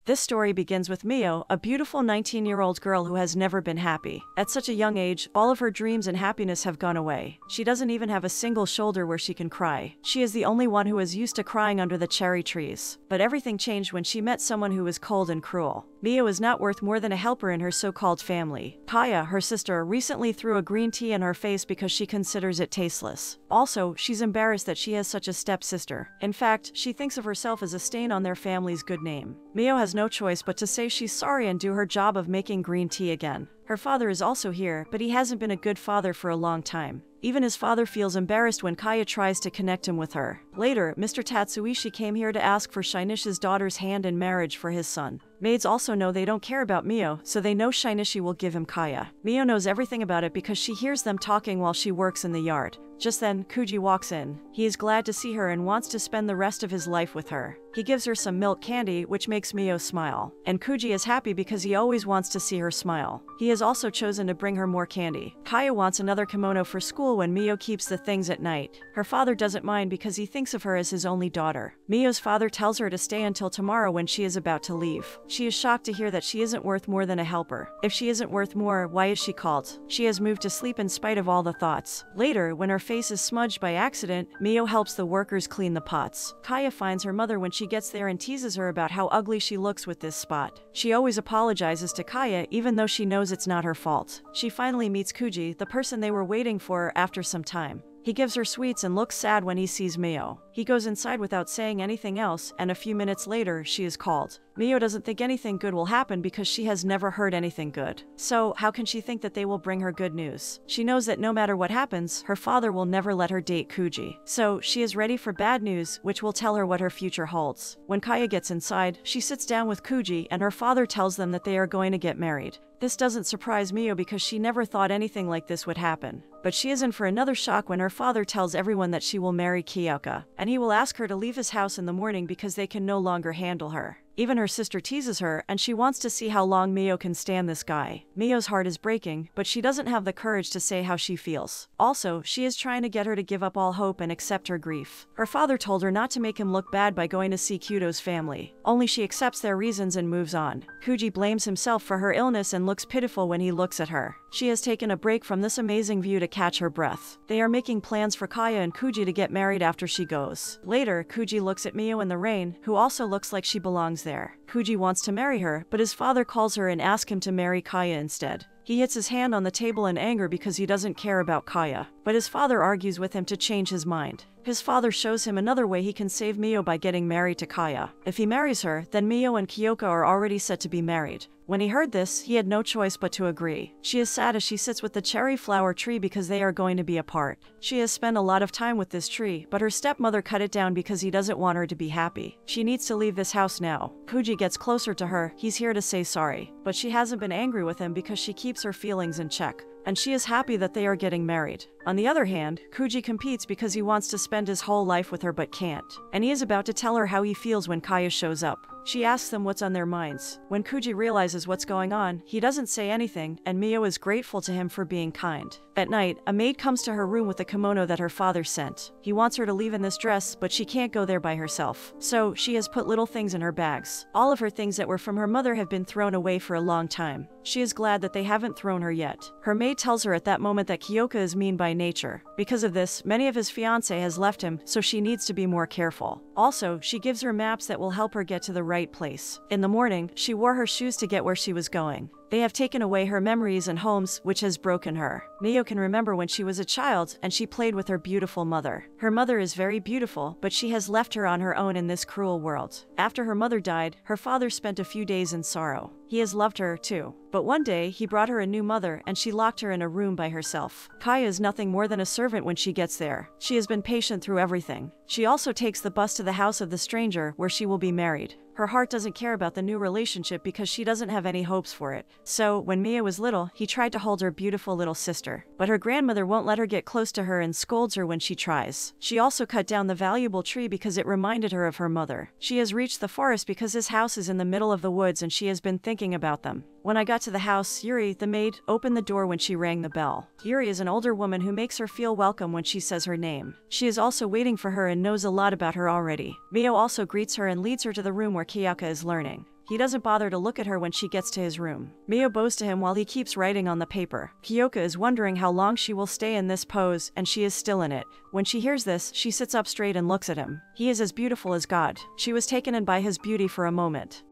This story begins with Mio, a beautiful 19-year-old girl who has never been happy. At such a young age, all of her dreams and happiness have gone away. She doesn't even have a single shoulder where she can cry. She is the only one who is used to crying under the cherry trees. But everything changed when she met someone who was cold and cruel. Mio is not worth more than a helper in her so-called family. Kaya, her sister, recently threw a green tea in her face because she considers it tasteless. Also, she's embarrassed that she has such a stepsister. In fact, she thinks of herself as a stain on their family's good name. Mio has no choice but to say she's sorry and do her job of making green tea again. Her father is also here, but he hasn't been a good father for a long time. Even his father feels embarrassed when Kaya tries to connect him with her. Later, Mr. Tatsuishi came here to ask for Shinichi's daughter's hand in marriage for his son. Maids also know they don't care about Mio, so they know Shinichi will give him Kaya. Mio knows everything about it because she hears them talking while she works in the yard. Just then, Kuji walks in. He is glad to see her and wants to spend the rest of his life with her. He gives her some milk candy, which makes Mio smile. And Kuji is happy because he always wants to see her smile. He has also chosen to bring her more candy. Kaya wants another kimono for school when Mio keeps the things at night. Her father doesn't mind because he thinks of her as his only daughter. Mio's father tells her to stay until tomorrow when she is about to leave. She is shocked to hear that she isn't worth more than a helper. If she isn't worth more, why is she called? She has moved to sleep in spite of all the thoughts. Later, when her face is smudged by accident, Mio helps the workers clean the pots. Kaya finds her mother when she gets there and teases her about how ugly she looks with this spot. She always apologizes to Kaya even though she knows it's not her fault. She finally meets Kuji, the person they were waiting for, after some time. He gives her sweets and looks sad when he sees Mio. He goes inside without saying anything else, and a few minutes later, she is called. Mio doesn't think anything good will happen because she has never heard anything good. So, how can she think that they will bring her good news? She knows that no matter what happens, her father will never let her date Kuji. So, she is ready for bad news, which will tell her what her future holds. When Kaya gets inside, she sits down with Kuji, and her father tells them that they are going to get married. This doesn't surprise Mio because she never thought anything like this would happen. But she is in for another shock when her father tells everyone that she will marry Kyoka, and he will ask her to leave his house in the morning because they can no longer handle her. Even her sister teases her, and she wants to see how long Mio can stand this guy. Mio's heart is breaking, but she doesn't have the courage to say how she feels. Also, she is trying to get her to give up all hope and accept her grief. Her father told her not to make him look bad by going to see Kyuto's family. Only she accepts their reasons and moves on. Kuji blames himself for her illness and looks pitiful when he looks at her. She has taken a break from this amazing view to catch her breath. They are making plans for Kaya and Kuji to get married after she goes. Later, Kuji looks at Mio in the rain, who also looks like she belongs there. Kuji wants to marry her, but his father calls her and asks him to marry Kaya instead. He hits his hand on the table in anger because he doesn't care about Kaya, but his father argues with him to change his mind. His father shows him another way he can save Mio by getting married to Kaya. If he marries her, then Mio and Kyoka are already set to be married. When he heard this, he had no choice but to agree. She is sad as she sits with the cherry flower tree because they are going to be apart. She has spent a lot of time with this tree, but her stepmother cut it down because he doesn't want her to be happy. She needs to leave this house now. Kuji gets closer to her. He's here to say sorry, but she hasn't been angry with him because she keeps her feelings in check. And she is happy that they are getting married. On the other hand, Kuji competes because he wants to spend his whole life with her but can't. And he is about to tell her how he feels when Kaya shows up. She asks them what's on their minds. When Kuji realizes what's going on, he doesn't say anything, and Mio is grateful to him for being kind. At night, a maid comes to her room with a kimono that her father sent. He wants her to leave in this dress, but she can't go there by herself. So, she has put little things in her bags. All of her things that were from her mother have been thrown away for a long time. She is glad that they haven't thrown her yet. Her maid tells her at that moment that Kyoka is mean by nature. Because of this, many of his fiancé has left him, so she needs to be more careful. Also, she gives her maps that will help her get to the right place. In the morning, she wore her shoes to get where she was going. They have taken away her memories and homes, which has broken her. Mio can remember when she was a child, and she played with her beautiful mother. Her mother is very beautiful, but she has left her on her own in this cruel world. After her mother died, her father spent a few days in sorrow. He has loved her, too. But one day, he brought her a new mother, and she locked her in a room by herself. Kaya is nothing more than a servant when she gets there. She has been patient through everything. She also takes the bus to the house of the stranger, where she will be married. Her heart doesn't care about the new relationship because she doesn't have any hopes for it. So, when Mia was little, he tried to hold her beautiful little sister. But her grandmother won't let her get close to her and scolds her when she tries. She also cut down the valuable tree because it reminded her of her mother. She has reached the forest because his house is in the middle of the woods and she has been thinking about them. When I got to the house, Yuri, the maid, opened the door when she rang the bell. Yuri is an older woman who makes her feel welcome when she says her name. She is also waiting for her and knows a lot about her already. Mio also greets her and leads her to the room where Kayaka is learning. He doesn't bother to look at her when she gets to his room. Mio bows to him while he keeps writing on the paper. Kyoka is wondering how long she will stay in this pose, and she is still in it. When she hears this, she sits up straight and looks at him. He is as beautiful as God. She was taken in by his beauty for a moment.